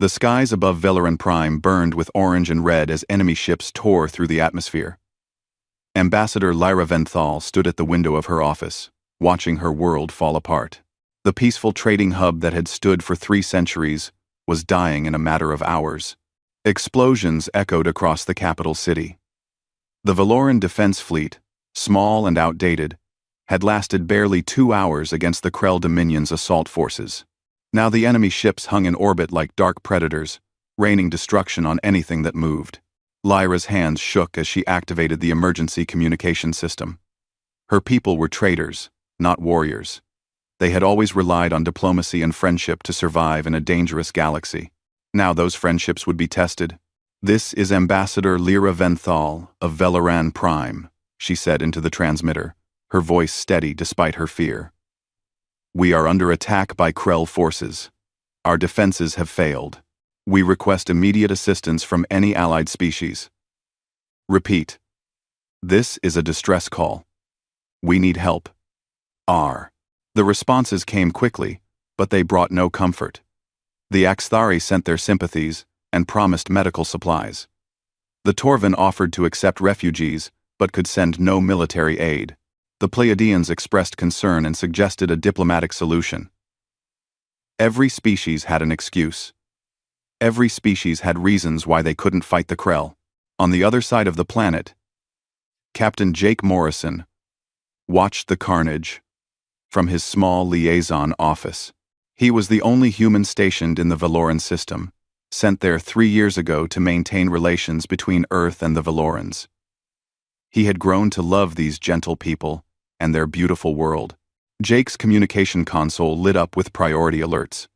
The skies above Velaran Prime burned with orange and red as enemy ships tore through the atmosphere. Ambassador Lyra Venthal stood at the window of her office, watching her world fall apart. The peaceful trading hub that had stood for 3 centuries was dying in a matter of hours. Explosions echoed across the capital city. The Valoran defense fleet, small and outdated, had lasted barely 2 hours against the Krell Dominion's assault forces. Now the enemy ships hung in orbit like dark predators, raining destruction on anything that moved. Lyra's hands shook as she activated the emergency communication system. Her people were traders, not warriors. They had always relied on diplomacy and friendship to survive in a dangerous galaxy. Now those friendships would be tested. "This is Ambassador Lyra Venthal of Velaran Prime," she said into the transmitter, her voice steady despite her fear. "We are under attack by Krell forces. Our defenses have failed. We request immediate assistance from any allied species. Repeat. This is a distress call. We need help. R." The responses came quickly, but they brought no comfort. The Axthari sent their sympathies and promised medical supplies. The Torvan offered to accept refugees, but could send no military aid. The Pleiadians expressed concern and suggested a diplomatic solution. Every species had an excuse. Every species had reasons why they couldn't fight the Krell. On the other side of the planet, Captain Jake Morrison watched the carnage from his small liaison office. He was the only human stationed in the Valoran system, sent there 3 years ago to maintain relations between Earth and the Valorans. He had grown to love these gentle people and their beautiful world. Jake's communication console lit up with priority alerts.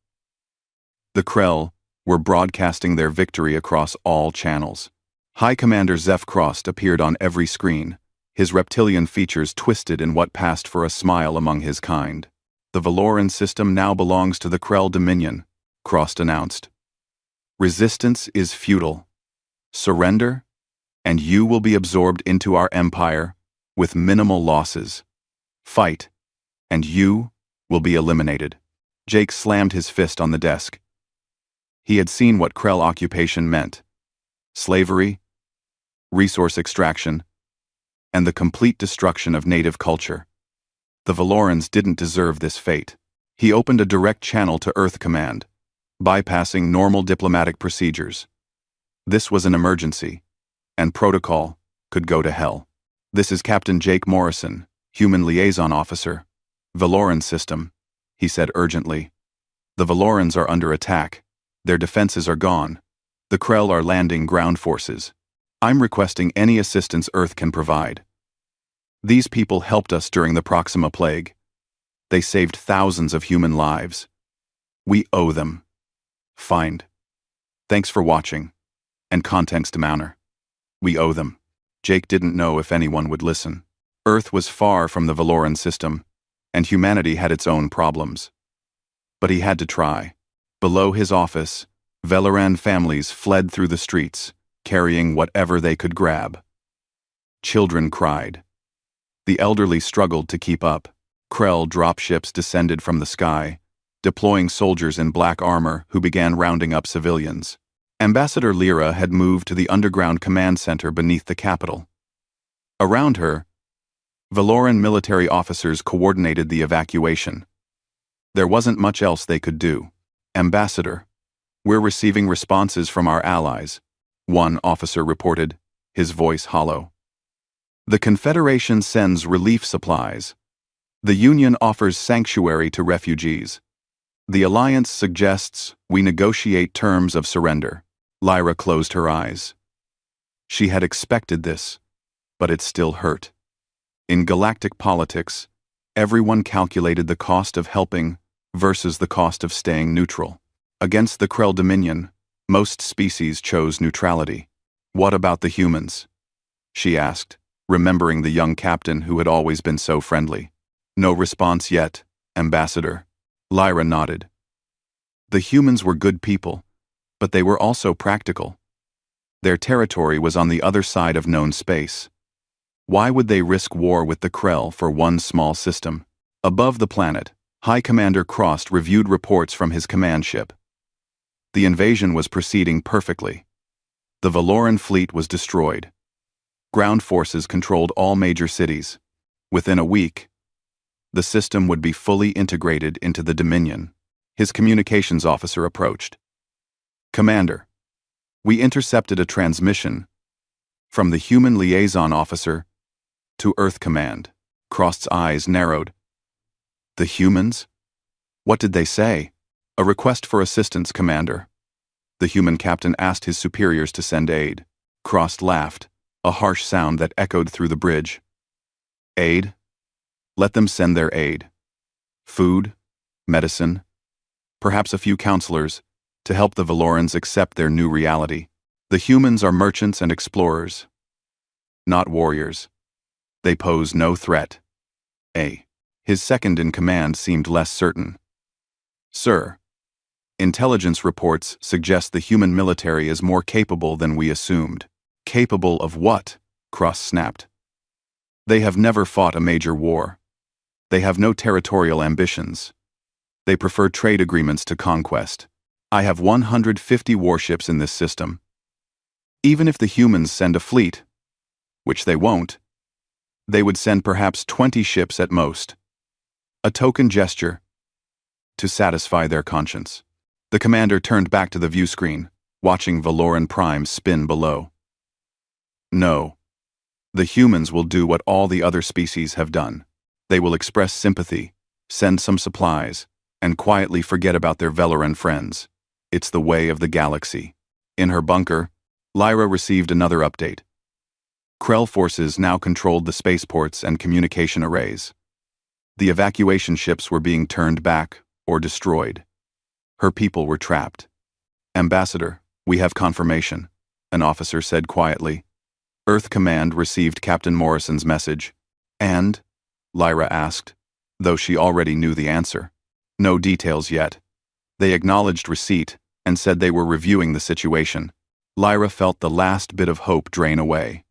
The Krell were broadcasting their victory across all channels. High Commander Zeph Crost appeared on every screen, his reptilian features twisted in what passed for a smile among his kind. "The Valoran system now belongs to the Krell Dominion," Crost announced. "Resistance is futile. Surrender, and you will be absorbed into our empire with minimal losses. Fight, and you will be eliminated." Jake slammed his fist on the desk. He had seen what Krell occupation meant: slavery, resource extraction, and the complete destruction of native culture. The Valorans didn't deserve this fate. He opened a direct channel to Earth Command, bypassing normal diplomatic procedures. This was an emergency, and protocol could go to hell. "This is Captain Jake Morrison, Human Liaison Officer, Valoran System," he said urgently. "The Valorans are under attack. Their defenses are gone. The Krell are landing ground forces. I'm requesting any assistance Earth can provide. These people helped us during the Proxima Plague. They saved thousands of human lives. We owe them. Find. Thanks for watching. And context manner. We owe them." Jake didn't know if anyone would listen. Earth was far from the Valoran system, and humanity had its own problems. But he had to try. Below his office, Velaran families fled through the streets, carrying whatever they could grab. Children cried. The elderly struggled to keep up. Krell dropships descended from the sky, deploying soldiers in black armor who began rounding up civilians. Ambassador Lyra had moved to the underground command center beneath the capital. Around her, Valoran military officers coordinated the evacuation. There wasn't much else they could do. "Ambassador, we're receiving responses from our allies," one officer reported, his voice hollow. "The Confederation sends relief supplies. The Union offers sanctuary to refugees. The Alliance suggests we negotiate terms of surrender." Lyra closed her eyes. She had expected this, but it still hurt. In galactic politics, everyone calculated the cost of helping versus the cost of staying neutral. Against the Krell Dominion, most species chose neutrality. "What about the humans?" she asked, remembering the young captain who had always been so friendly. "No response yet, Ambassador." Lyra nodded. The humans were good people, but they were also practical. Their territory was on the other side of known space. Why would they risk war with the Krell for one small system? Above the planet, High Commander Crost reviewed reports from his command ship. The invasion was proceeding perfectly. The Valoran fleet was destroyed. Ground forces controlled all major cities. Within a week, the system would be fully integrated into the Dominion. His communications officer approached. "Commander, we intercepted a transmission from the human liaison officer to Earth Command." Krost's eyes narrowed. "The humans? What did they say?" "A request for assistance, Commander." The human captain asked his superiors to send aid. Krost laughed, a harsh sound that echoed through the bridge. "Aid? Let them send their aid. Food, medicine, perhaps a few counselors, to help the Valorans accept their new reality. The humans are merchants and explorers, not warriors. They pose no threat." His second-in-command seemed less certain. "Sir, intelligence reports suggest the human military is more capable than we assumed." "Capable of what?" Krost snapped. "They have never fought a major war. They have no territorial ambitions. They prefer trade agreements to conquest. I have 150 warships in this system. Even if the humans send a fleet, which they won't, they would send perhaps 20 ships at most. A token gesture to satisfy their conscience." The commander turned back to the view screen, watching Valoran Prime spin below. "No. The humans will do what all the other species have done. They will express sympathy, send some supplies, and quietly forget about their Valoran friends. It's the way of the galaxy." In her bunker, Lyra received another update. Krell forces now controlled the spaceports and communication arrays. The evacuation ships were being turned back or destroyed. Her people were trapped. "Ambassador, we have confirmation," an officer said quietly. "Earth Command received Captain Morrison's message." "And?" Lyra asked, though she already knew the answer. "No details yet. They acknowledged receipt and said they were reviewing the situation." Lyra felt the last bit of hope drain away.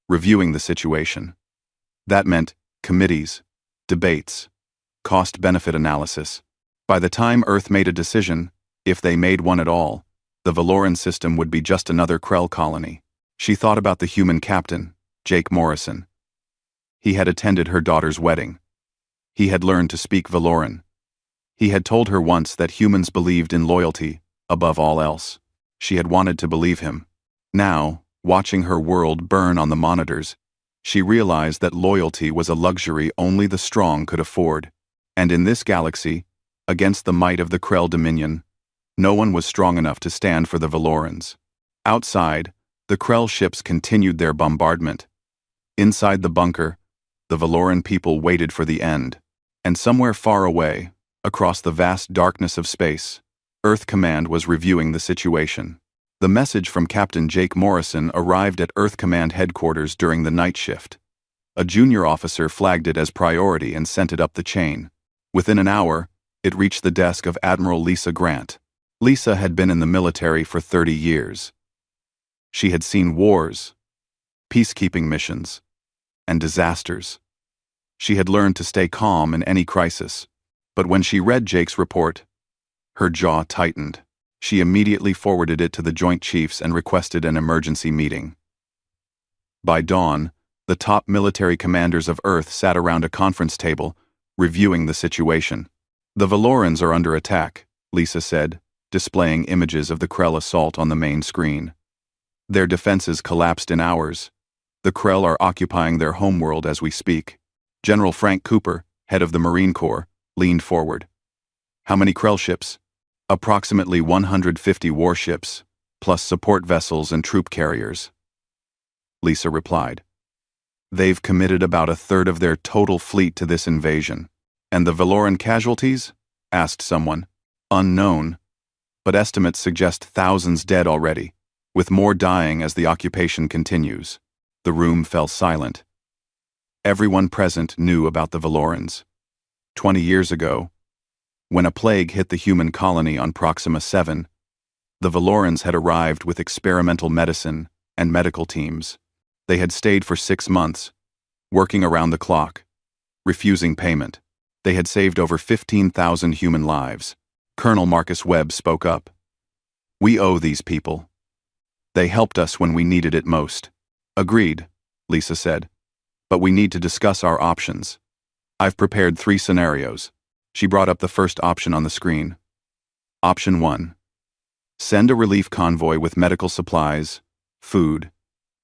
Reviewing the situation. That meant committees, debates, cost-benefit analysis. By the time Earth made a decision, if they made one at all, the Valoran system would be just another Krell colony. She thought about the human captain, Jake Morrison. He had attended her daughter's wedding. He had learned to speak Valoran. He had told her once that humans believed in loyalty above all else. She had wanted to believe him. Now, watching her world burn on the monitors, she realized that loyalty was a luxury only the strong could afford. And in this galaxy, against the might of the Krell Dominion, no one was strong enough to stand for the Valorans. Outside, the Krell ships continued their bombardment. Inside the bunker, the Valoran people waited for the end. And somewhere far away, across the vast darkness of space, Earth Command was reviewing the situation. The message from Captain Jake Morrison arrived at Earth Command headquarters during the night shift. A junior officer flagged it as priority and sent it up the chain. Within an hour, it reached the desk of Admiral Lisa Grant. Lisa had been in the military for 30 years. She had seen wars, peacekeeping missions, and disasters. She had learned to stay calm in any crisis. But when she read Jake's report, her jaw tightened. She immediately forwarded it to the Joint Chiefs and requested an emergency meeting. By dawn, the top military commanders of Earth sat around a conference table, reviewing the situation. "The Valorans are under attack," Lisa said, displaying images of the Krell assault on the main screen. "Their defenses collapsed in hours. The Krell are occupying their homeworld as we speak." General Frank Cooper, head of the Marine Corps, leaned forward. "How many Krell ships?" "Approximately 150 warships, plus support vessels and troop carriers," Lisa replied. "They've committed about a third of their total fleet to this invasion." "And the Valoran casualties?" asked someone. "Unknown, but estimates suggest thousands dead already, with more dying as the occupation continues." The room fell silent. Everyone present knew about the Valorans. 20 years ago, when a plague hit the human colony on Proxima 7, the Valorans had arrived with experimental medicine and medical teams. They had stayed for 6 months, working around the clock, refusing payment. They had saved over 15,000 human lives. Colonel Marcus Webb spoke up. We owe these people. They helped us when we needed it most. Agreed, Lisa said. But we need to discuss our options. I've prepared 3 scenarios. She brought up the first option on the screen. Option 1. Send a relief convoy with medical supplies, food,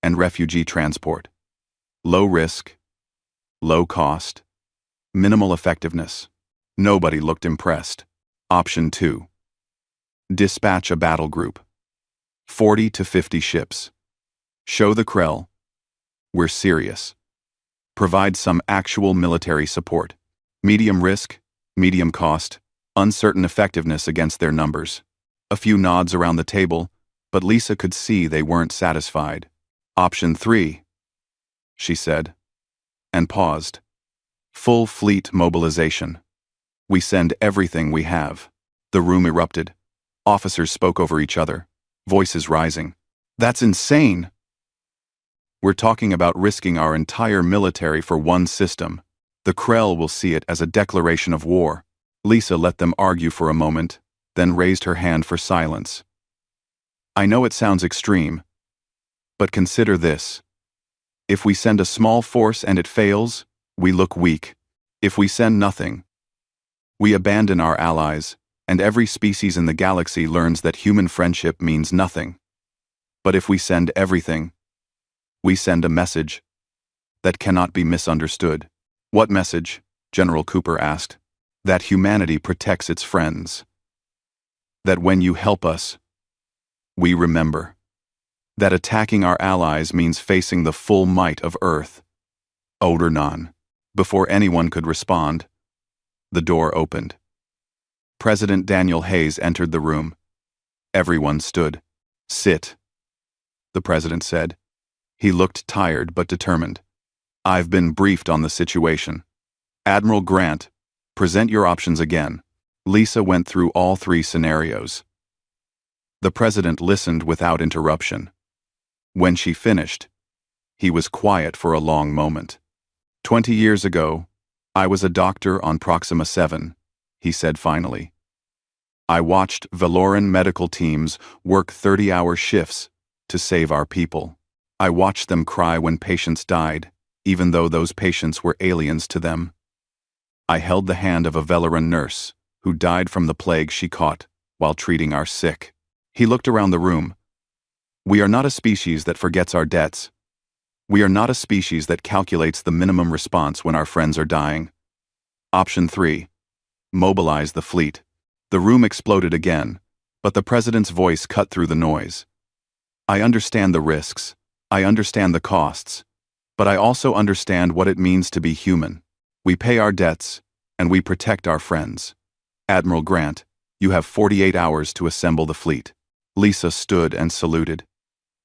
and refugee transport. Low risk, low cost, minimal effectiveness. Nobody looked impressed. Option 2. Dispatch a battle group. 40 to 50 ships. Show the Krell. We're serious. Provide some actual military support. Medium risk, medium cost, uncertain effectiveness against their numbers. A few nods around the table, but Lisa could see they weren't satisfied. Option 3, she said, and paused. Full fleet mobilization. We send everything we have. The room erupted. Officers spoke over each other, voices rising. That's insane! We're talking about risking our entire military for one system. The Krell will see it as a declaration of war. Lisa let them argue for a moment, then raised her hand for silence. I know it sounds extreme, but consider this. If we send a small force and it fails, we look weak. If we send nothing, we abandon our allies, and every species in the galaxy learns that human friendship means nothing. But if we send everything, we send a message that cannot be misunderstood. What message? General Cooper asked. That humanity protects its friends. That when you help us, we remember. That attacking our allies means facing the full might of Earth. Odernon. Before anyone could respond, the door opened. President Daniel Hayes entered the room. Everyone stood. Sit, the president said. He looked tired but determined. I've been briefed on the situation. Admiral Grant, present your options again. Lisa went through all 3 scenarios. The president listened without interruption. When she finished, he was quiet for a long moment. 20 years ago, I was a doctor on Proxima 7, he said finally. I watched Valoran medical teams work 30-hour shifts to save our people. I watched them cry when patients died, even though those patients were aliens to them. I held the hand of a Valoran nurse who died from the plague she caught while treating our sick. He looked around the room. We are not a species that forgets our debts. We are not a species that calculates the minimum response when our friends are dying. Option 3. Mobilize the fleet. The room exploded again, but the president's voice cut through the noise. I understand the risks. I understand the costs. But I also understand what it means to be human. We pay our debts, and we protect our friends. Admiral Grant, you have 48 hours to assemble the fleet. Lisa stood and saluted.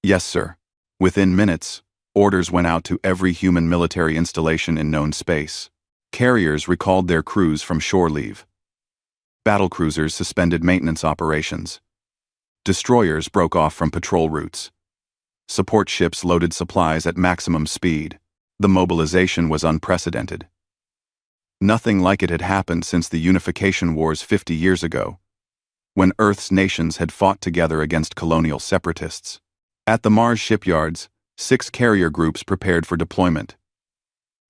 Yes, sir. Within minutes, orders went out to every human military installation in known space. Carriers recalled their crews from shore leave. Battlecruisers suspended maintenance operations. Destroyers broke off from patrol routes. Support ships loaded supplies at maximum speed. The mobilization was unprecedented. Nothing like it had happened since the Unification Wars 50 years ago, when Earth's nations had fought together against colonial separatists. At the Mars shipyards, 6 carrier groups prepared for deployment.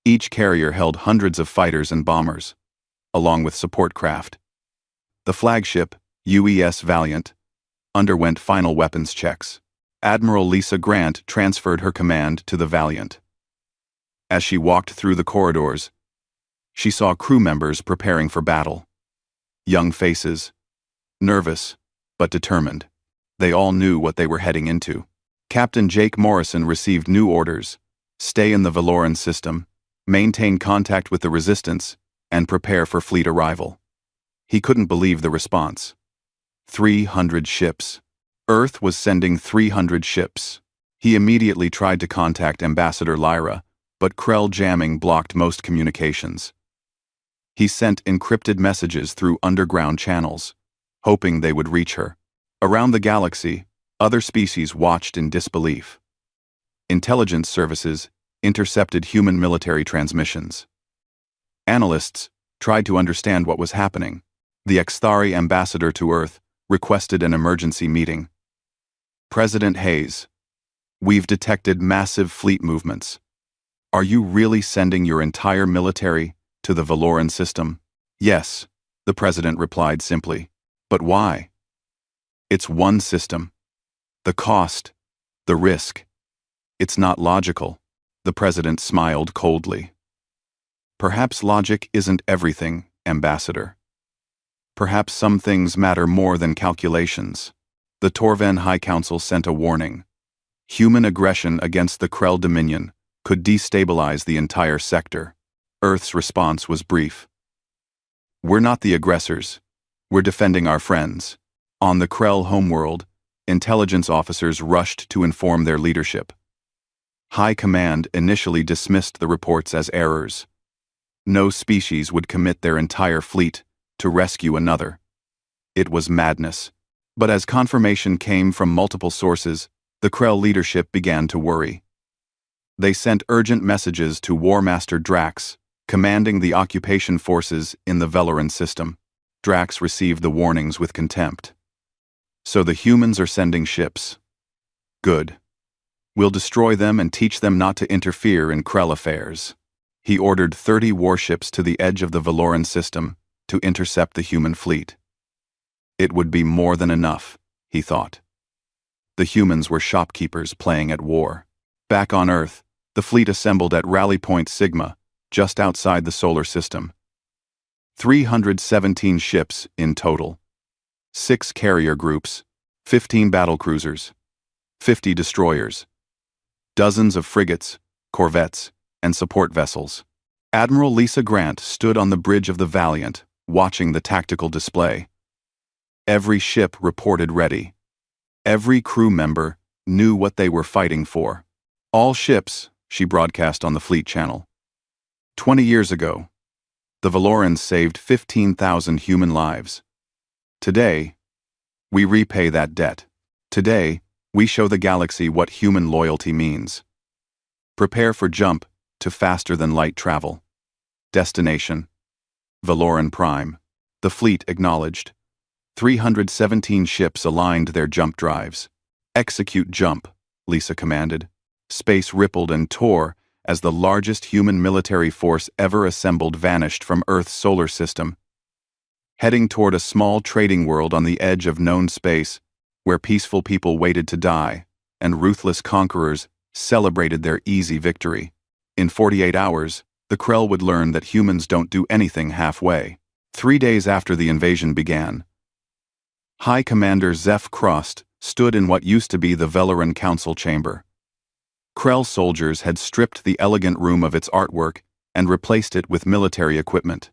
Each carrier held hundreds of fighters and bombers, along with support craft. The flagship, UES Valiant, underwent final weapons checks. Admiral Lisa Grant transferred her command to the Valiant. As she walked through the corridors, she saw crew members preparing for battle. Young faces, nervous, but determined. They all knew what they were heading into. Captain Jake Morrison received new orders: stay in the Valoran system, maintain contact with the Resistance, and prepare for fleet arrival. He couldn't believe the response. 300 ships. Earth was sending 300 ships. He immediately tried to contact Ambassador Lyra, but Krell jamming blocked most communications. He sent encrypted messages through underground channels, hoping they would reach her. Around the galaxy, other species watched in disbelief. Intelligence services intercepted human military transmissions. Analysts tried to understand what was happening. The Xthari ambassador to Earth requested an emergency meeting. President Hayes, we've detected massive fleet movements. Are you really sending your entire military to the Valoran system? Yes, the president replied simply. But why? It's one system. The cost, the risk. It's not logical. The president smiled coldly. Perhaps logic isn't everything, Ambassador. Perhaps some things matter more than calculations. The Torven High Council sent a warning. Human aggression against the Krell Dominion could destabilize the entire sector. Earth's response was brief. We're not the aggressors. We're defending our friends. On the Krell homeworld, intelligence officers rushed to inform their leadership. High Command initially dismissed the reports as errors. No species would commit their entire fleet to rescue another. It was madness. But as confirmation came from multiple sources, the Krell leadership began to worry. They sent urgent messages to War Master Drax, commanding the occupation forces in the Valoran system. Drax received the warnings with contempt. So the humans are sending ships. Good. We'll destroy them and teach them not to interfere in Krell affairs. He ordered 30 warships to the edge of the Valoran system to intercept the human fleet. It would be more than enough, he thought. The humans were shopkeepers playing at war. Back on Earth, the fleet assembled at Rally Point Sigma, just outside the solar system. 317 ships in total. 6 carrier groups, 15 battlecruisers, 50 destroyers, dozens of frigates, corvettes, and support vessels. Admiral Lisa Grant stood on the bridge of the Valiant, watching the tactical display. Every ship reported ready. Every crew member knew what they were fighting for. All ships, she broadcast on the fleet channel. 20 years ago, the Valorans saved 15,000 human lives. Today, we repay that debt. Today, we show the galaxy what human loyalty means. Prepare for jump to faster-than-light travel. Destination: Valoran Prime. The fleet acknowledged. 317 ships aligned their jump drives. Execute jump, Lisa commanded. Space rippled and tore as the largest human military force ever assembled vanished from Earth's solar system, heading toward a small trading world on the edge of known space, where peaceful people waited to die, and ruthless conquerors celebrated their easy victory. In 48 hours, the Krell would learn that humans don't do anything halfway. 3 days after the invasion began, High Commander Zeph Crost stood in what used to be the Valoran Council chamber. Krell soldiers had stripped the elegant room of its artwork and replaced it with military equipment.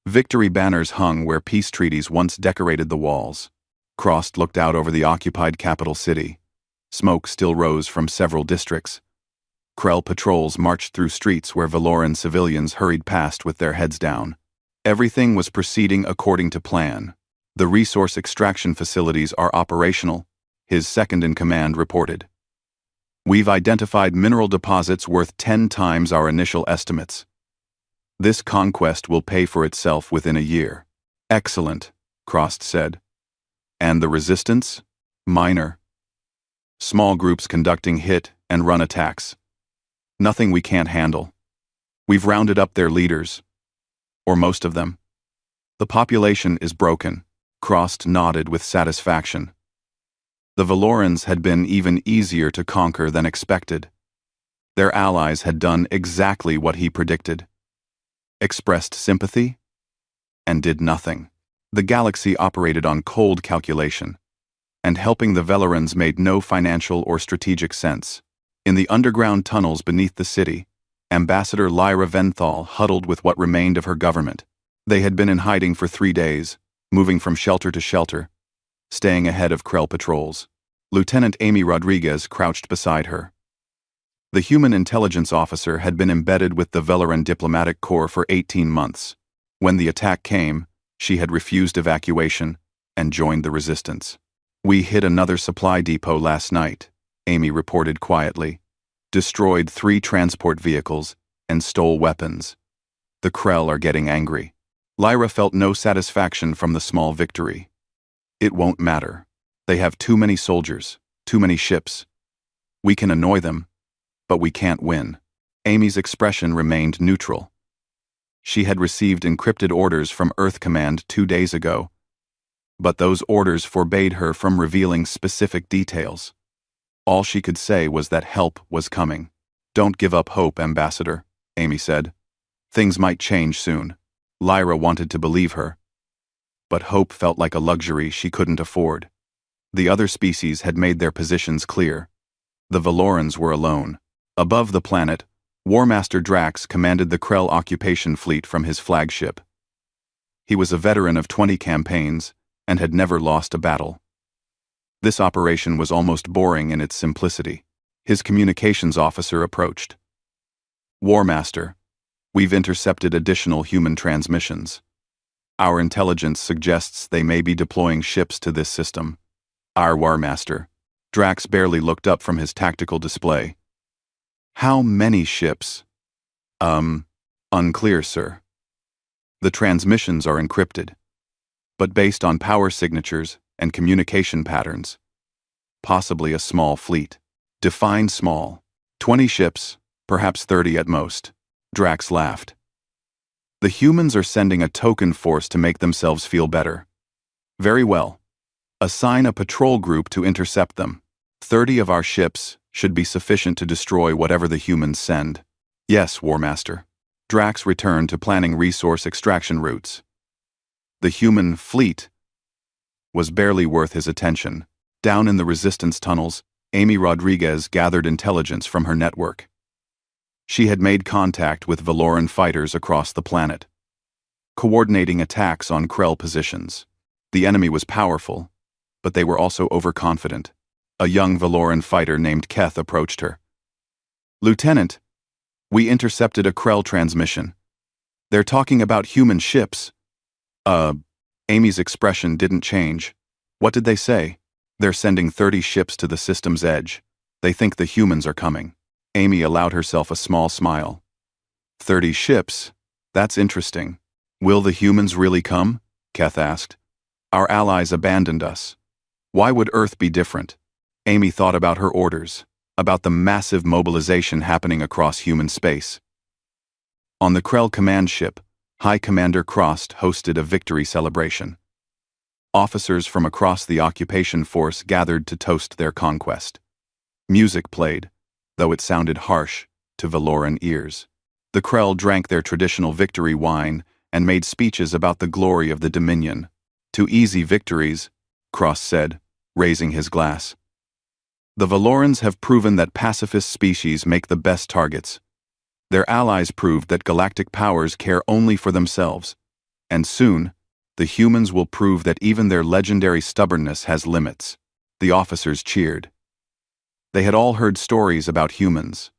Victory banners hung where peace treaties once decorated the walls. Crost looked out over the occupied capital city. Smoke still rose from several districts. Krell patrols marched through streets where Valoran civilians hurried past with their heads down. Everything was proceeding according to plan. The resource extraction facilities are operational, his second-in-command reported. We've identified mineral deposits worth 10 times our initial estimates. This conquest will pay for itself within a year. Excellent, Crost said. And the resistance? Minor. Small groups conducting hit and run attacks. Nothing we can't handle. We've rounded up their leaders. Or most of them. The population is broken. Crost nodded with satisfaction. The Valorans had been even easier to conquer than expected. Their allies had done exactly what he predicted. Expressed sympathy and did nothing. The galaxy operated on cold calculation, and helping the Valorans made no financial or strategic sense. In the underground tunnels beneath the city, Ambassador Lyra Venthal huddled with what remained of her government. They had been in hiding for 3 days, moving from shelter to shelter, staying ahead of Krell patrols. Lieutenant Amy Rodriguez crouched beside her. The human intelligence officer had been embedded with the Valoran diplomatic corps for 18 months. When the attack came, she had refused evacuation and joined the resistance. We hit another supply depot last night, Amy reported quietly. Destroyed 3 transport vehicles and stole weapons. The Krell are getting angry. Lyra felt no satisfaction from the small victory. It won't matter. They have too many soldiers, too many ships. We can annoy them, but we can't win. Amy's expression remained neutral. She had received encrypted orders from Earth Command 2 days ago, but those orders forbade her from revealing specific details. All she could say was that help was coming. "Don't give up hope, Ambassador," Amy said. "Things might change soon." Lyra wanted to believe her, but hope felt like a luxury she couldn't afford. The other species had made their positions clear. The Valorans were alone. Above the planet, War Master Drax commanded the Krell occupation fleet from his flagship. He was a veteran of 20 campaigns and had never lost a battle. This operation was almost boring in its simplicity. His communications officer approached. "War Master, we've intercepted additional human transmissions. Our intelligence suggests they may be deploying ships to this system." "Our War Master." Drax barely looked up from his tactical display. "How many ships?" Unclear, sir. The transmissions are encrypted, but based on power signatures and communication patterns. Possibly a small fleet. Define small. 20 ships, perhaps 30 at most. Drax laughed. "The humans are sending a token force to make themselves feel better." "Very well. Assign a patrol group to intercept them. 30 of our ships should be sufficient to destroy whatever the humans send." "Yes, War Master." Drax returned to planning resource extraction routes. The human fleet was barely worth his attention. Down in the resistance tunnels, Amy Rodriguez gathered intelligence from her network. She had made contact with Valoran fighters across the planet, coordinating attacks on Krell positions. The enemy was powerful, but they were also overconfident. A young Valoran fighter named Keth approached her. "Lieutenant, we intercepted a Krell transmission. They're talking about human ships." Amy's expression didn't change. "What did they say?" "They're sending 30 ships to the system's edge. They think the humans are coming." Amy allowed herself a small smile. 30 ships? That's interesting. "Will the humans really come?" Keth asked. "Our allies abandoned us. Why would Earth be different?" Amy thought about her orders, about the massive mobilization happening across human space. On the Krell command ship, High Commander Crost hosted a victory celebration. Officers from across the occupation force gathered to toast their conquest. Music played, though it sounded harsh to Valoran ears. The Krell drank their traditional victory wine and made speeches about the glory of the Dominion. "To easy victories," Crost said, raising his glass. "The Valorans have proven that pacifist species make the best targets. Their allies proved that galactic powers care only for themselves. And soon, the humans will prove that even their legendary stubbornness has limits." The officers cheered. They had all heard stories about humans,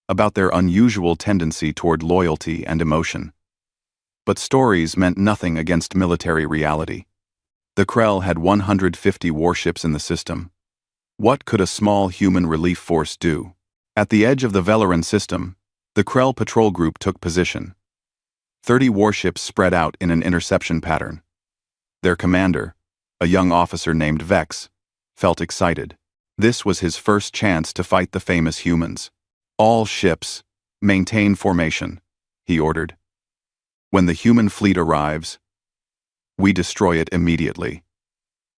about their unusual tendency toward loyalty and emotion. But stories meant nothing against military reality. The Krell had 150 warships in the system. What could a small human relief force do? At the edge of the Valoran system, the Krell patrol group took position. 30 warships spread out in an interception pattern. Their commander, a young officer named Vex, felt excited. This was his first chance to fight the famous humans. "All ships, maintain formation," he ordered. "When the human fleet arrives, we destroy it immediately.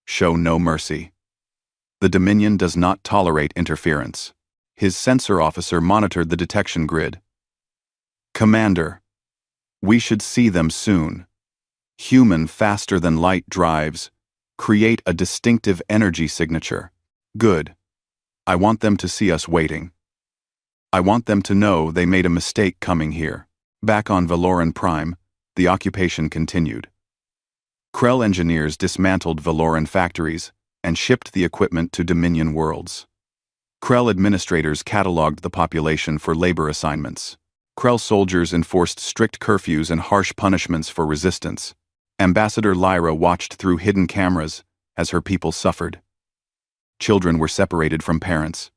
Show no mercy. The Dominion does not tolerate interference." His sensor officer monitored the detection grid. "Commander, we should see them soon. Human faster-than-light drives create a distinctive energy signature. Good. I want them to see us waiting. I want them to know they made a mistake coming here." Back on Valoran Prime, the occupation continued. Krell engineers dismantled Valoran factories and shipped the equipment to Dominion worlds. Krell administrators cataloged the population for labor assignments. Krell soldiers enforced strict curfews and harsh punishments for resistance. Ambassador Lyra watched through hidden cameras as her people suffered. Children were separated from parents.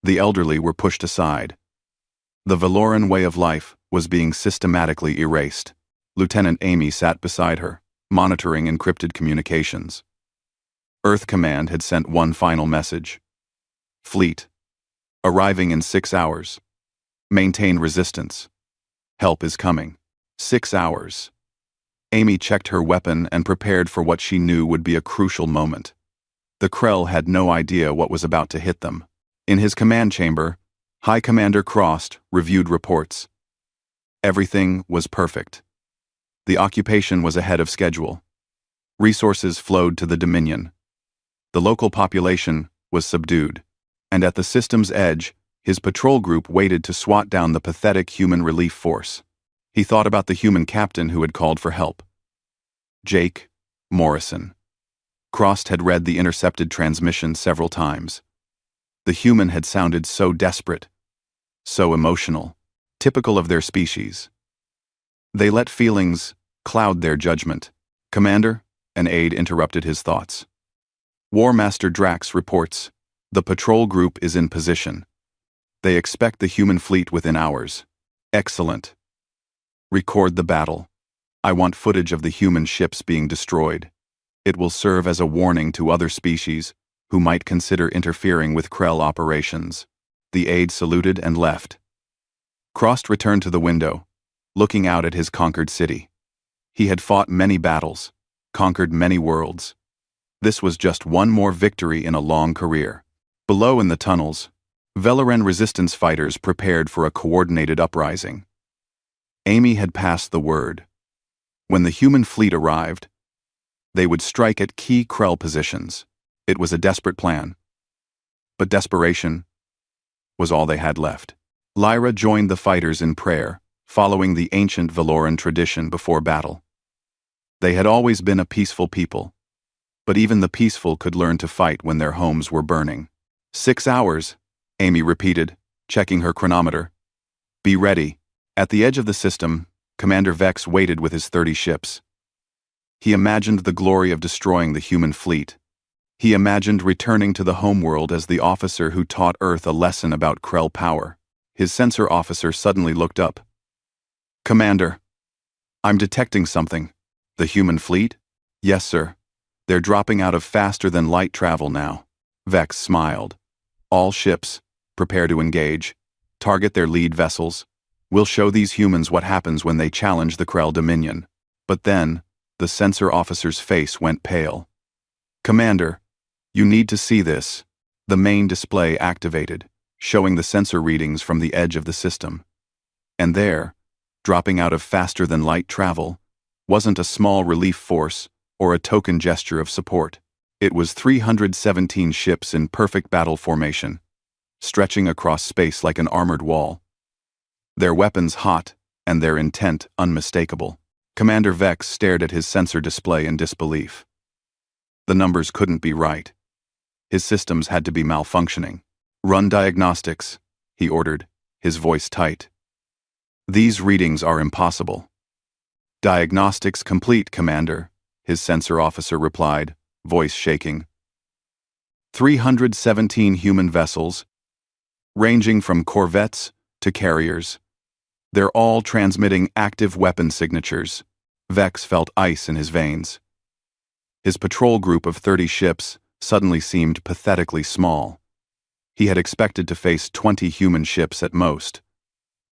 The elderly were pushed aside. The Valoran way of life was being systematically erased. Lieutenant Amy sat beside her, monitoring encrypted communications. Earth Command had sent one final message. Fleet. Arriving in 6 hours. Maintain resistance. Help is coming. 6 hours. Amy checked her weapon and prepared for what she knew would be a crucial moment. The Krell had no idea what was about to hit them. In his command chamber, High Commander Crost reviewed reports. Everything was perfect. The occupation was ahead of schedule. Resources flowed to the Dominion. The local population was subdued, and at the system's edge, his patrol group waited to swat down the pathetic human relief force. He thought about the human captain who had called for help. Jake Morrison. Crost had read the intercepted transmission several times. The human had sounded so desperate, so emotional, typical of their species. They let feelings cloud their judgment. Commander, an aide interrupted his thoughts. War Master Drax reports, the patrol group is in position. They expect the human fleet within hours. Excellent. Record the battle. I want footage of the human ships being destroyed. It will serve as a warning to other species who might consider interfering with Krell operations. The aide saluted and left. Crost returned to the window, looking out at his conquered city. He had fought many battles, conquered many worlds. This was just one more victory in a long career. Below in the tunnels, Velaran resistance fighters prepared for a coordinated uprising. Amy had passed the word. When the human fleet arrived, they would strike at key Krell positions. It was a desperate plan. But desperation was all they had left. Lyra joined the fighters in prayer, following the ancient Valoran tradition before battle. They had always been a peaceful people, but even the peaceful could learn to fight when their homes were burning. 6 hours, Amy repeated, checking her chronometer. Be ready. At the edge of the system, Commander Vex waited with his 30 ships. He imagined the glory of destroying the human fleet. He imagined returning to the homeworld as the officer who taught Earth a lesson about Krell power. His sensor officer suddenly looked up. Commander, I'm detecting something. The human fleet? Yes, sir. They're dropping out of faster-than-light travel now. Vex smiled. All ships, prepare to engage. Target their lead vessels. We'll show these humans what happens when they challenge the Krell Dominion. But then, the sensor officer's face went pale. Commander, you need to see this. The main display activated, showing the sensor readings from the edge of the system. And there, dropping out of faster-than-light travel, wasn't a small relief force or a token gesture of support. It was 317 ships in perfect battle formation, stretching across space like an armored wall. Their weapons hot and their intent unmistakable. Commander Vex stared at his sensor display in disbelief. The numbers couldn't be right. His systems had to be malfunctioning. Run diagnostics, he ordered, his voice tight. These readings are impossible. Diagnostics complete, Commander, his sensor officer replied, voice shaking. 317 human vessels, ranging from corvettes to carriers. They're all transmitting active weapon signatures. Vex felt ice in his veins. His patrol group of 30 ships suddenly seemed pathetically small. He had expected to face 20 human ships at most.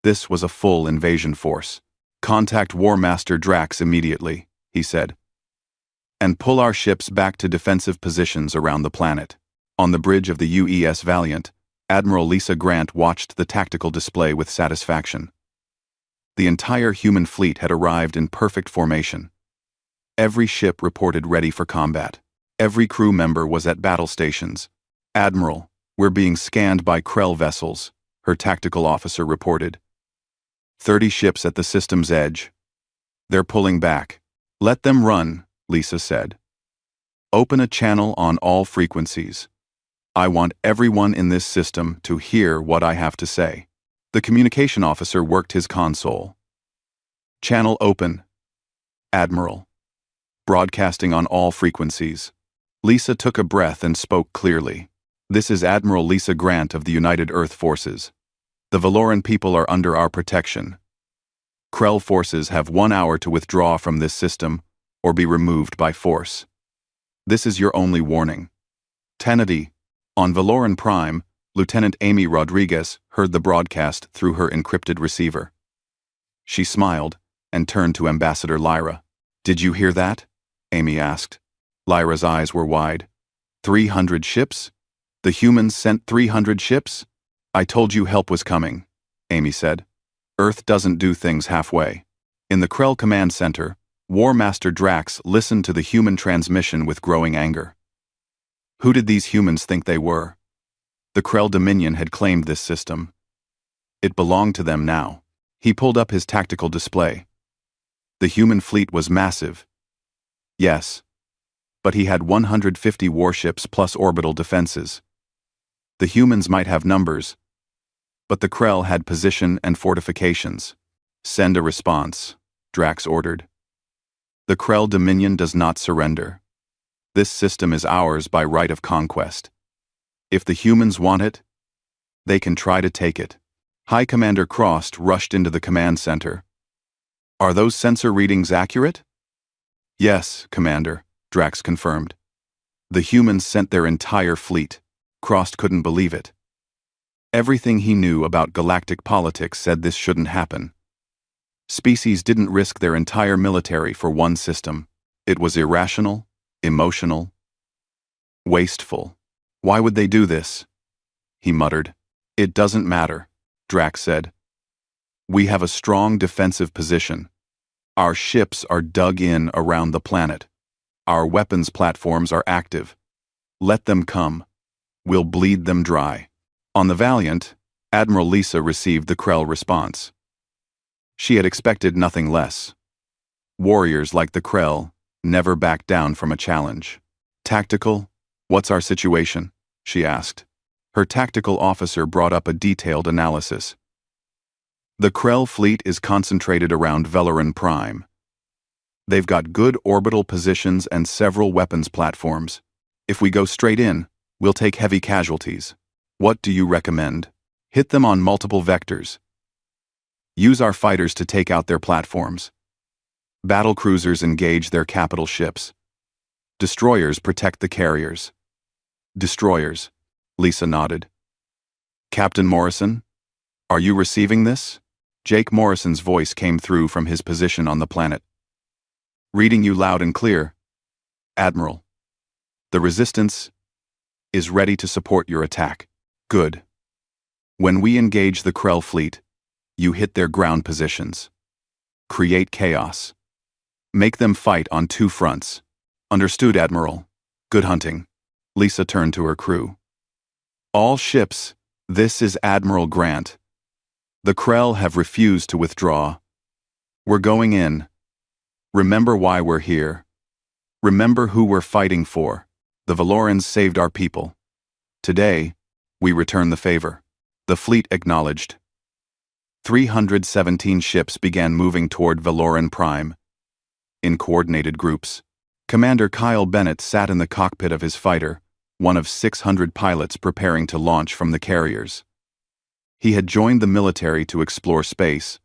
This was a full invasion force. Contact War Master Drax immediately, he said. And pull our ships back to defensive positions around the planet. On the bridge of the UES Valiant, Admiral Lisa Grant watched the tactical display with satisfaction. The entire human fleet had arrived in perfect formation. Every ship reported ready for combat. Every crew member was at battle stations. Admiral, we're being scanned by Krell vessels, her tactical officer reported. 30 ships at the system's edge. They're pulling back. Let them run, Lisa said. Open a channel on all frequencies. I want everyone in this system to hear what I have to say. The communication officer worked his console. Channel open. Admiral. Broadcasting on all frequencies. Lisa took a breath and spoke clearly. This is Admiral Lisa Grant of the United Earth Forces. The Valoran people are under our protection. Krell forces have 1 hour to withdraw from this system or be removed by force. This is your only warning. Tenety. On Valoran Prime, Lieutenant Amy Rodriguez heard the broadcast through her encrypted receiver. She smiled and turned to Ambassador Lyra. "Did you hear that?" Amy asked. Lyra's eyes were wide. 300 ships? The humans sent 300 ships? "I told you help was coming," Amy said. "Earth doesn't do things halfway." In the Krell Command Center, War Master Drax listened to the human transmission with growing anger. Who did these humans think they were? The Krell Dominion had claimed this system. It belonged to them now. He pulled up his tactical display. The human fleet was massive. Yes. But he had 150 warships plus orbital defenses. The humans might have numbers, but the Krell had position and fortifications. "Send a response," Drax ordered. "The Krell Dominion does not surrender. This system is ours by right of conquest. If the humans want it, they can try to take it." High Commander Crost rushed into the command center. "Are those sensor readings accurate?" "Yes, Commander," Drax confirmed. "The humans sent their entire fleet." Crost couldn't believe it. Everything he knew about galactic politics said this shouldn't happen. Species didn't risk their entire military for one system. It was irrational, emotional, wasteful. "Why would they do this?" he muttered. "It doesn't matter," Drax said. "We have a strong defensive position. Our ships are dug in around the planet. Our weapons platforms are active. Let them come. We'll bleed them dry." On the Valiant, Admiral Lisa received the Krell response. She had expected nothing less. Warriors like the Krell never backed down from a challenge. "Tactical, what's our situation?" she asked. Her tactical officer brought up a detailed analysis. "The Krell fleet is concentrated around Valoran Prime. They've got good orbital positions and several weapons platforms. If we go straight in, we'll take heavy casualties. What do you recommend?" "Hit them on multiple vectors. Use our fighters to take out their platforms. Battle cruisers engage their capital ships. Destroyers protect the carriers." "Destroyers," Lisa nodded. "Captain Morrison, are you receiving this?" Jake Morrison's voice came through from his position on the planet. "Reading you loud and clear, Admiral. The Resistance is ready to support your attack." "Good. When we engage the Krell fleet, you hit their ground positions. Create chaos. Make them fight on two fronts." "Understood, Admiral. Good hunting." Lisa turned to her crew. "All ships, this is Admiral Grant. The Krell have refused to withdraw. We're going in. Remember why we're here. Remember who we're fighting for. The Valorans saved our people. Today, we return the favor." The fleet acknowledged. 317 ships began moving toward Valoran Prime. In coordinated groups, Commander Kyle Bennett sat in the cockpit of his fighter, one of 600 pilots preparing to launch from the carriers. He had joined the military to explore space,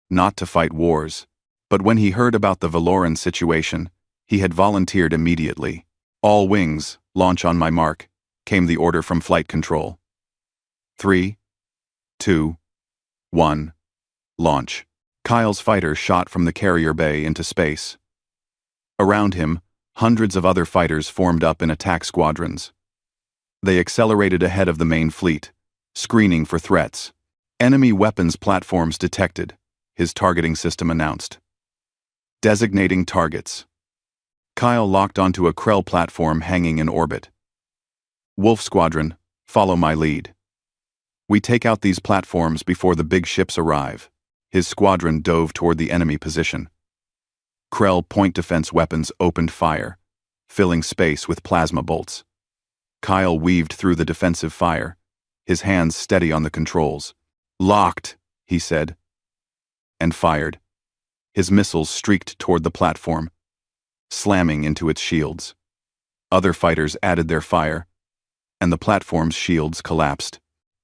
not to fight wars, but when he heard about the Valoran situation, he had volunteered immediately. "All wings, launch on my mark," came the order from flight control. 3, 2, 1, launch. Kyle's fighter shot from the carrier bay into space. Around him, hundreds of other fighters formed up in attack squadrons. They accelerated ahead of the main fleet, screening for threats. "Enemy weapons platforms detected," his targeting system announced. "Designating targets." Kyle locked onto a Krell platform hanging in orbit. "Wolf Squadron, follow my lead. We take out these platforms before the big ships arrive." His squadron dove toward the enemy position. Krell point defense weapons opened fire, filling space with plasma bolts. Kyle weaved through the defensive fire, his hands steady on the controls. "Locked," he said, and fired. His missiles streaked toward the platform, slamming into its shields. Other fighters added their fire, and the platform's shields collapsed.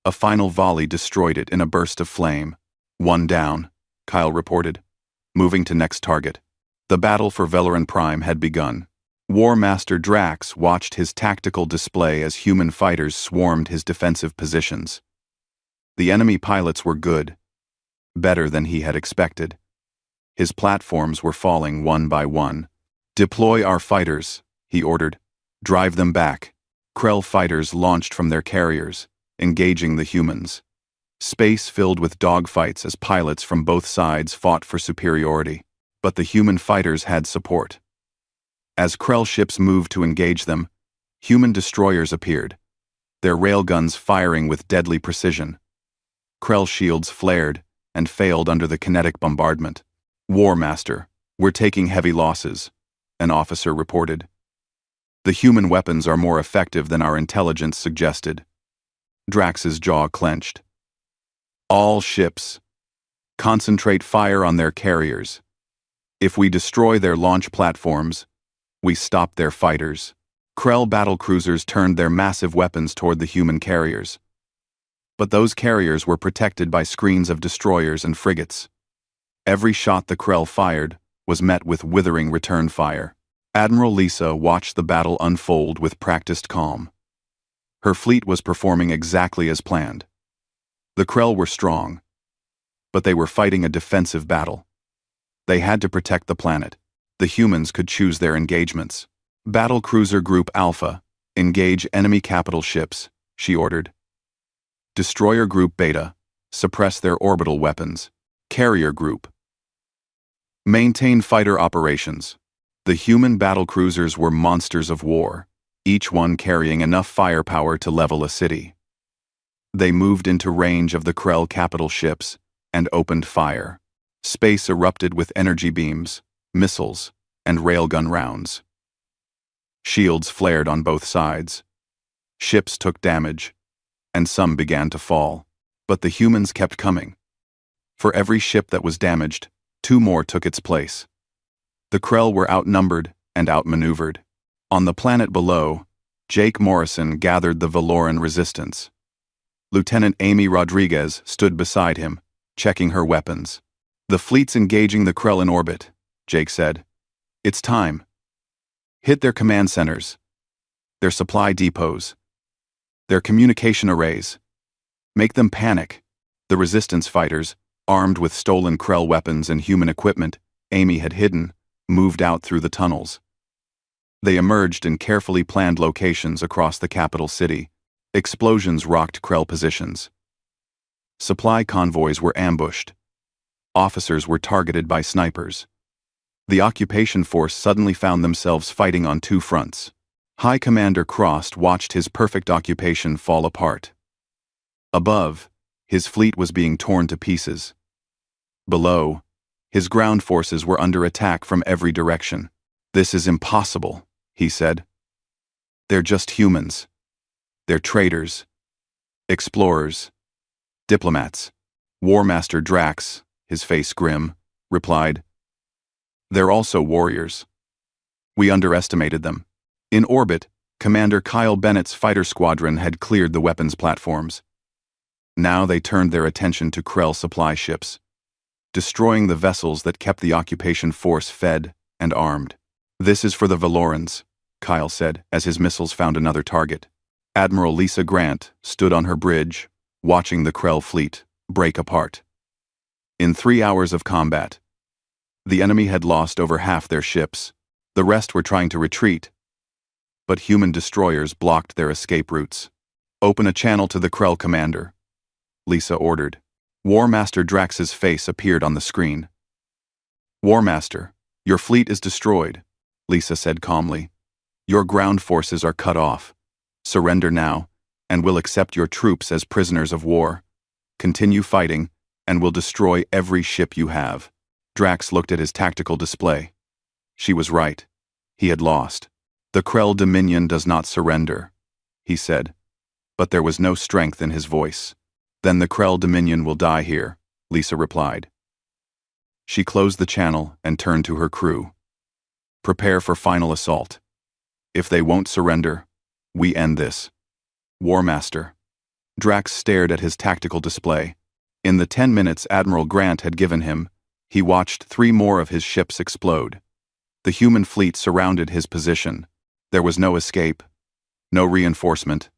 A final volley destroyed it in a burst of flame. "One down," Kyle reported, moving to next target. The battle for Valoran Prime had begun. War Master Drax watched his tactical display as human fighters swarmed his defensive positions. The enemy pilots were good, better than he had expected. His platforms were falling one by one. "Deploy our fighters," he ordered. "Drive them back." Krell fighters launched from their carriers, engaging the humans. Space filled with dogfights as pilots from both sides fought for superiority. But the human fighters had support. As Krell ships moved to engage them, human destroyers appeared, their railguns firing with deadly precision. Krell shields flared and failed under the kinetic bombardment. "War Master, we're taking heavy losses," an officer reported. "The human weapons are more effective than our intelligence suggested." Drax's jaw clenched. "All ships, concentrate fire on their carriers. If we destroy their launch platforms, we stop their fighters." Krell battlecruisers turned their massive weapons toward the human carriers. But those carriers were protected by screens of destroyers and frigates. Every shot the Krell fired was met with withering return fire. Admiral Lisa watched the battle unfold with practiced calm. Her fleet was performing exactly as planned. The Krell were strong, but they were fighting a defensive battle. They had to protect the planet. The humans could choose their engagements. "Battlecruiser Group Alpha, engage enemy capital ships," she ordered. "Destroyer Group Beta, suppress their orbital weapons. Carrier Group, maintain fighter operations." The human battlecruisers were monsters of war, each one carrying enough firepower to level a city. They moved into range of the Krell capital ships and opened fire. Space erupted with energy beams, missiles, and railgun rounds. Shields flared on both sides. Ships took damage, and some began to fall. But the humans kept coming. For every ship that was damaged, 2 more took its place. The Krell were outnumbered and outmaneuvered. On the planet below, Jake Morrison gathered the Valoran resistance. Lieutenant Amy Rodriguez stood beside him, checking her weapons. "The fleet's engaging the Krell in orbit," Jake said. "It's time. Hit their command centers, their supply depots, their communication arrays. Make them panic." The resistance fighters, armed with stolen Krell weapons and human equipment Amy had hidden, moved out through the tunnels. They emerged in carefully planned locations across the capital city. Explosions rocked Krell positions. Supply convoys were ambushed. Officers were targeted by snipers. The occupation force suddenly found themselves fighting on 2 fronts. High Commander Crost watched his perfect occupation fall apart. Above, his fleet was being torn to pieces. Below, his ground forces were under attack from every direction. "This is impossible," he said. "They're just humans. They're traitors, explorers, diplomats." War Master Drax, his face grim, replied, "They're also warriors. We underestimated them." In orbit, Commander Kyle Bennett's fighter squadron had cleared the weapons platforms. Now they turned their attention to Krell supply ships, destroying the vessels that kept the occupation force fed and armed. "This is for the Valorans," Kyle said as his missiles found another target. Admiral Lisa Grant stood on her bridge, watching the Krell fleet break apart. In 3 hours of combat, the enemy had lost over half their ships. The rest were trying to retreat, but human destroyers blocked their escape routes. "Open a channel to the Krell commander," Lisa ordered. War Master Drax's face appeared on the screen. "War Master, your fleet is destroyed," Lisa said calmly. "Your ground forces are cut off. Surrender now, and we'll accept your troops as prisoners of war. Continue fighting, and we'll destroy every ship you have." Drax looked at his tactical display. She was right. He had lost. "The Krell Dominion does not surrender," he said, but there was no strength in his voice. "Then the Krell Dominion will die here," Lisa replied. She closed the channel and turned to her crew. "Prepare for final assault. If they won't surrender, we end this." "War Master." Drax stared at his tactical display. In the 10 minutes Admiral Grant had given him, he watched 3 more of his ships explode. The human fleet surrounded his position. There was no escape, no reinforcement,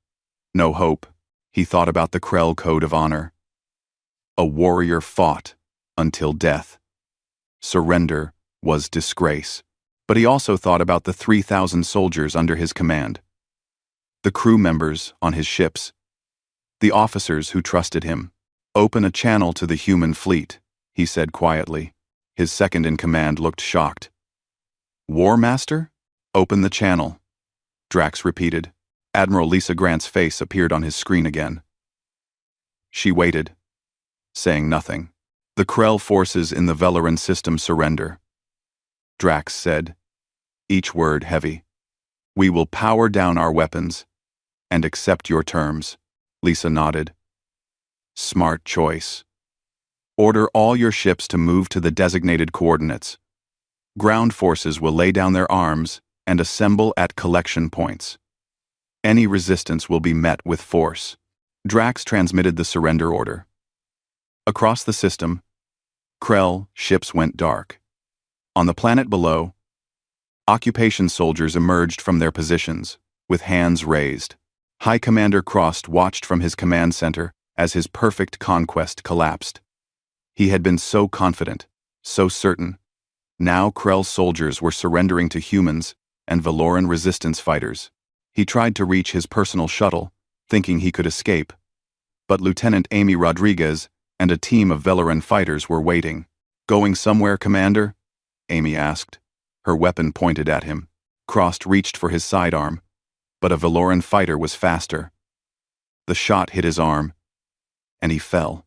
no hope. He thought about the Krell Code of Honor. A warrior fought until death. Surrender was disgrace. But he also thought about the 3,000 soldiers under his command, the crew members on his ships, the officers who trusted him. "Open a channel to the human fleet," he said quietly. His second-in-command looked shocked. "War Master? Open the channel," Drax repeated. Admiral Lisa Grant's face appeared on his screen again. She waited, saying nothing. "The Krell forces in the Velaran system surrender," Drax said, each word heavy. "We will power down our weapons and accept your terms." Lisa nodded. "Smart choice. Order all your ships to move to the designated coordinates. Ground forces will lay down their arms and assemble at collection points. Any resistance will be met with force." Drax transmitted the surrender order. Across the system, Krell ships went dark. On the planet below, occupation soldiers emerged from their positions, with hands raised. High Commander Crost watched from his command center as his perfect conquest collapsed. He had been so confident, so certain. Now Krell soldiers were surrendering to humans and Valoran resistance fighters. He tried to reach his personal shuttle, thinking he could escape. But Lieutenant Amy Rodriguez and a team of Velaran fighters were waiting. "Going somewhere, Commander?" Amy asked, her weapon pointed at him. Crost reached for his sidearm, but a Valoran fighter was faster. The shot hit his arm, and he fell.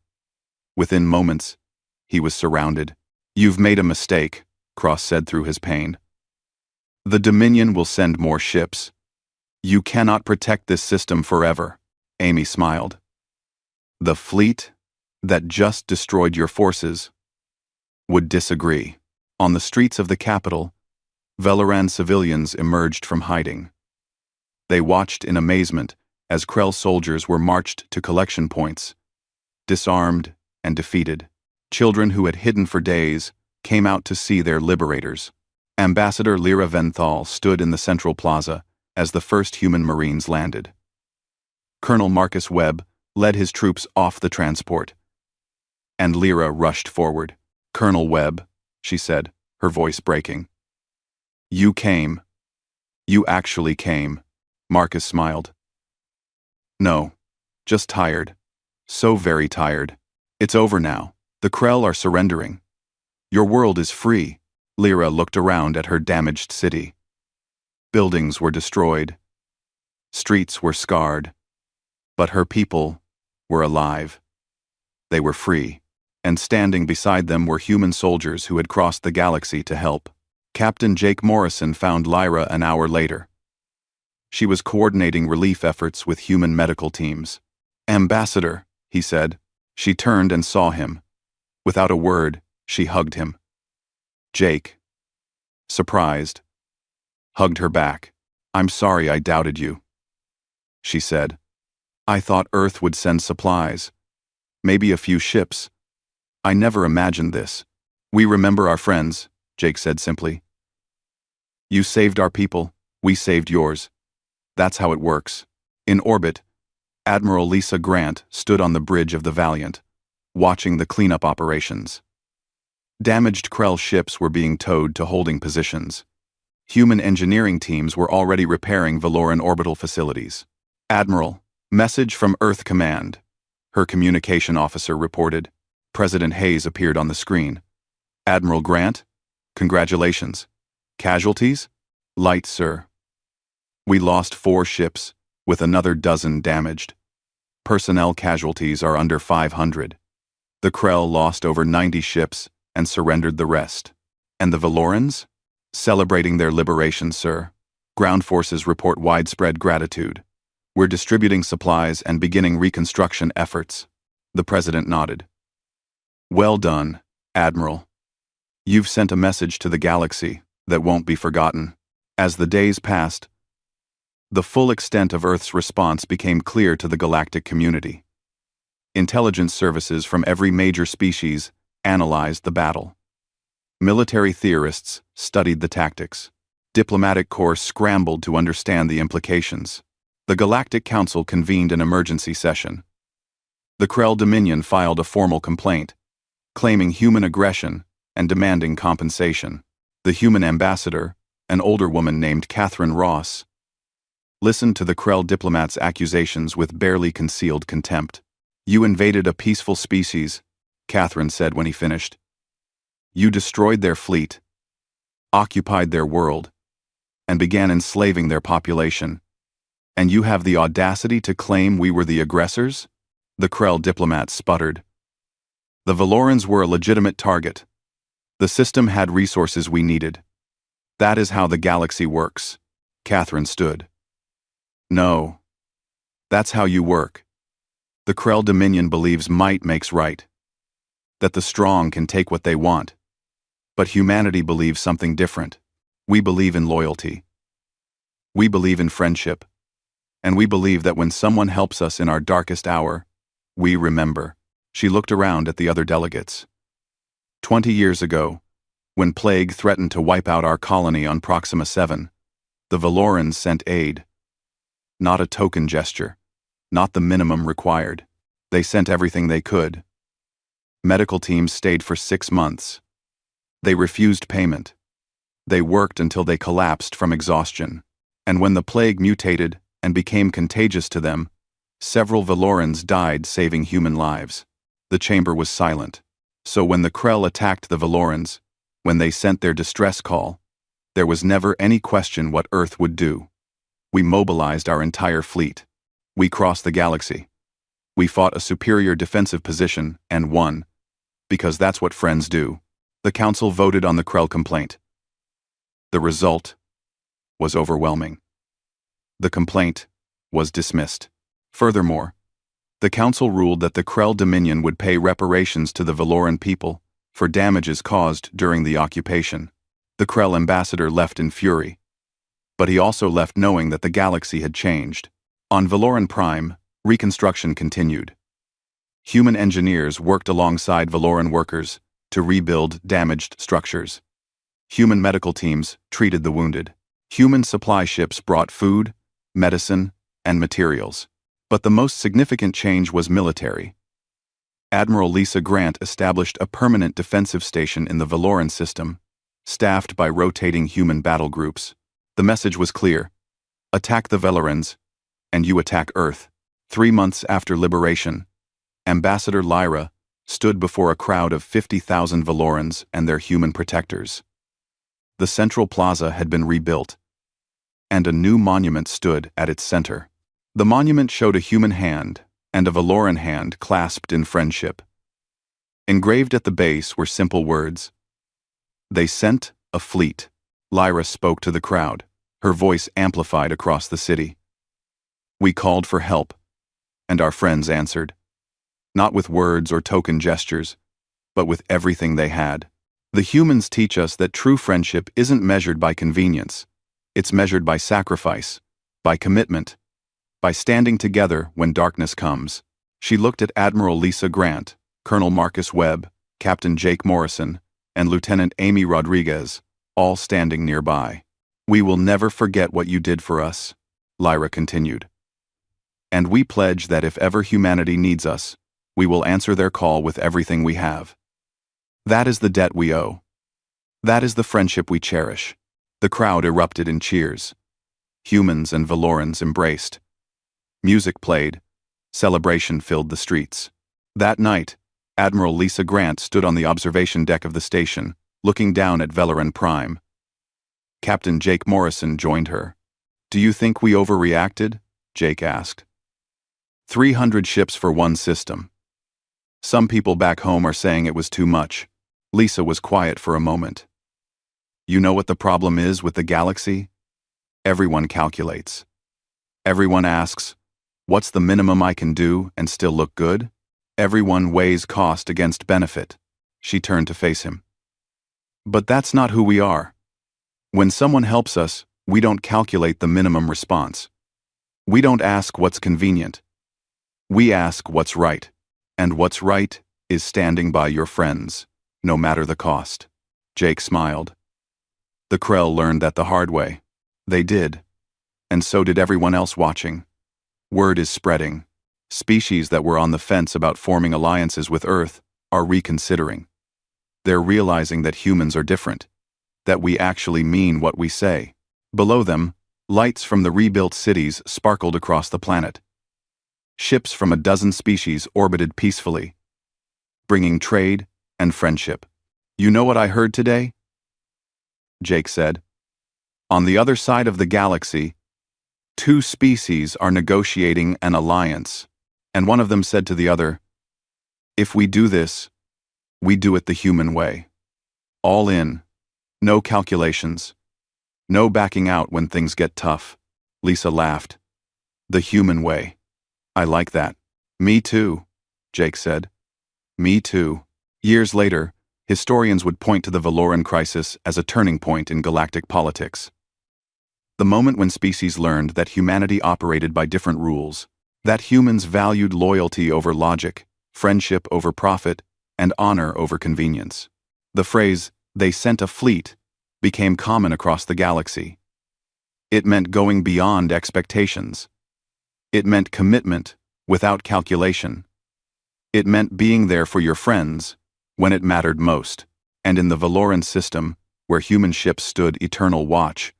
Within moments, he was surrounded. "You've made a mistake," Crost said through his pain. "The Dominion will send more ships. You cannot protect this system forever." Amy smiled. "The fleet that just destroyed your forces would disagree." On the streets of the capital, Velaran civilians emerged from hiding. They watched in amazement as Krell soldiers were marched to collection points, disarmed and defeated. Children who had hidden for days came out to see their liberators. Ambassador Lyra Venthal stood in the central plaza as the first human Marines landed. Colonel Marcus Webb led his troops off the transport, and Lyra rushed forward. "Colonel Webb," she said, her voice breaking. "You came. You actually came." Marcus smiled. "No, just tired. So very tired. It's over now. The Krell are surrendering. Your world is free." Lyra looked around at her damaged city. Buildings were destroyed. Streets were scarred. But her people were alive. They were free, and standing beside them were human soldiers who had crossed the galaxy to help. Captain Jake Morrison found Lyra an hour later. She was coordinating relief efforts with human medical teams. "Ambassador," he said. She turned and saw him. Without a word, she hugged him. Jake, surprised, hugged her back. "I'm sorry I doubted you," she said. "I thought Earth would send supplies. Maybe a few ships. I never imagined this." "We remember our friends," Jake said simply. "You saved our people, we saved yours. That's how it works." In orbit, Admiral Lisa Grant stood on the bridge of the Valiant, watching the cleanup operations. Damaged Krell ships were being towed to holding positions. Human engineering teams were already repairing Valoran orbital facilities. "Admiral, message from Earth Command," her communication officer reported. President Hayes appeared on the screen. "Admiral Grant, congratulations. Casualties?" "Light, sir. We lost 4 ships, with another dozen damaged. Personnel casualties are under 500. The Krell lost over 90 ships and surrendered the rest." "And the Valorans?" "Celebrating their liberation, sir. Ground forces report widespread gratitude. We're distributing supplies and beginning reconstruction efforts." The president nodded. "Well done, Admiral. You've sent a message to the galaxy that won't be forgotten." As the days passed, the full extent of Earth's response became clear to the galactic community. Intelligence services from every major species analyzed the battle. Military theorists studied the tactics. Diplomatic corps scrambled to understand the implications. The Galactic Council convened an emergency session. The Krell Dominion filed a formal complaint, claiming human aggression and demanding compensation. The human ambassador, an older woman named Catherine Ross, listened to the Krell diplomat's accusations with barely concealed contempt. "You invaded a peaceful species," Catherine said when he finished. "You destroyed their fleet, occupied their world, and began enslaving their population. And you have the audacity to claim we were the aggressors?" The Krell diplomat sputtered. "The Valorans were a legitimate target. The system had resources we needed. That is how the galaxy works." Catherine stood. "No. That's how you work. The Krell Dominion believes might makes right. That the strong can take what they want. But humanity believes something different. We believe in loyalty. We believe in friendship. And we believe that when someone helps us in our darkest hour, we remember." She looked around at the other delegates. 20 years ago, when plague threatened to wipe out our colony on Proxima 7, the Valorans sent aid. Not a token gesture. Not the minimum required. They sent everything they could. Medical teams stayed for 6 months. They refused payment. They worked until they collapsed from exhaustion. And when the plague mutated and became contagious to them, several Valorans died saving human lives. The chamber was silent. So when the Krell attacked the Valorans, when they sent their distress call, there was never any question what Earth would do. We mobilized our entire fleet. We crossed the galaxy. We fought a superior defensive position and won, because that's what friends do. The council voted on the Krell complaint. The result was overwhelming. The complaint was dismissed. Furthermore, the council ruled that the Krell Dominion would pay reparations to the Valoran people for damages caused during the occupation. The Krell ambassador left in fury, but he also left knowing that the galaxy had changed. On Valoran Prime, reconstruction continued. Human engineers worked alongside Valoran workers to rebuild damaged structures. Human medical teams treated the wounded. Human supply ships brought food, medicine, and materials. But the most significant change was military. Admiral Lisa Grant established a permanent defensive station in the Valoran system, staffed by rotating human battle groups. The message was clear: attack the Valorans, and you attack Earth. 3 months after liberation, Ambassador Lyra stood before a crowd of 50,000 Valorans and their human protectors. The central plaza had been rebuilt, and a new monument stood at its center. The monument showed a human hand and a Valoran hand clasped in friendship. Engraved at the base were simple words: "They sent a fleet." Lyra spoke to the crowd, her voice amplified across the city. "We called for help, and our friends answered. Not with words or token gestures, but with everything they had." The humans teach us that true friendship isn't measured by convenience. It's measured by sacrifice, by commitment, by standing together when darkness comes. She looked at Admiral Lisa Grant, Colonel Marcus Webb, Captain Jake Morrison, and Lieutenant Amy Rodriguez, all standing nearby. "We will never forget what you did for us," Lyra continued. "And we pledge that if ever humanity needs us, we will answer their call with everything we have. That is the debt we owe. That is the friendship we cherish." The crowd erupted in cheers. Humans and Valorans embraced. Music played. Celebration filled the streets. That night, Admiral Lisa Grant stood on the observation deck of the station, looking down at Valoran Prime. Captain Jake Morrison joined her. "Do you think we overreacted?" Jake asked. 300 ships for one system. Some people back home are saying it was too much." Lisa was quiet for a moment. "You know what the problem is with the galaxy? Everyone calculates. Everyone asks, what's the minimum I can do and still look good? Everyone weighs cost against benefit." She turned to face him. "But that's not who we are. When someone helps us, we don't calculate the minimum response. We don't ask what's convenient. We ask what's right. And what's right is standing by your friends, no matter the cost." Jake smiled. The Krell learned that the hard way. They did. And so did everyone else watching. Word is spreading. Species that were on the fence about forming alliances with Earth are reconsidering. They're realizing that humans are different, that we actually mean what we say. Below them, lights from the rebuilt cities sparkled across the planet. Ships from a dozen species orbited peacefully, bringing trade and friendship. You know what I heard today? Jake said. On the other side of the galaxy, two species are negotiating an alliance, and one of them said to the other, "If we do this, we do it the human way. All in. No calculations. No backing out when things get tough." Lisa laughed. The human way. I like that. Me too, Jake said. Me too. Years later, historians would point to the Valoran crisis as a turning point in galactic politics. The moment when species learned that humanity operated by different rules, that humans valued loyalty over logic, friendship over profit, and honor over convenience. The phrase, "they sent a fleet," became common across the galaxy. It meant going beyond expectations. It meant commitment without calculation. It meant being there for your friends when it mattered most. And in the Valoran system, where human ships stood eternal watch,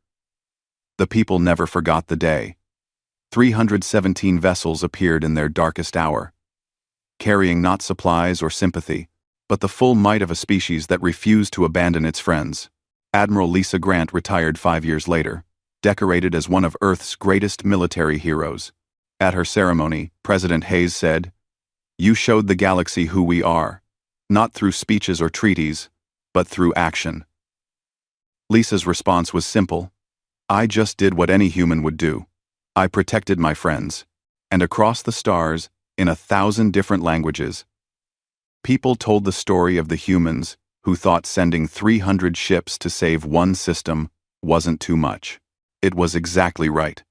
the people never forgot the day. 317 vessels appeared in their darkest hour, carrying not supplies or sympathy, but the full might of a species that refused to abandon its friends. Admiral Lisa Grant retired 5 years later, decorated as one of Earth's greatest military heroes. At her ceremony, President Hayes said, "You showed the galaxy who we are, not through speeches or treaties, but through action." Lisa's response was simple. "I just did what any human would do. I protected my friends." And across the stars, in 1,000 different languages, people told the story of the humans who thought sending 300 ships to save one system wasn't too much. It was exactly right.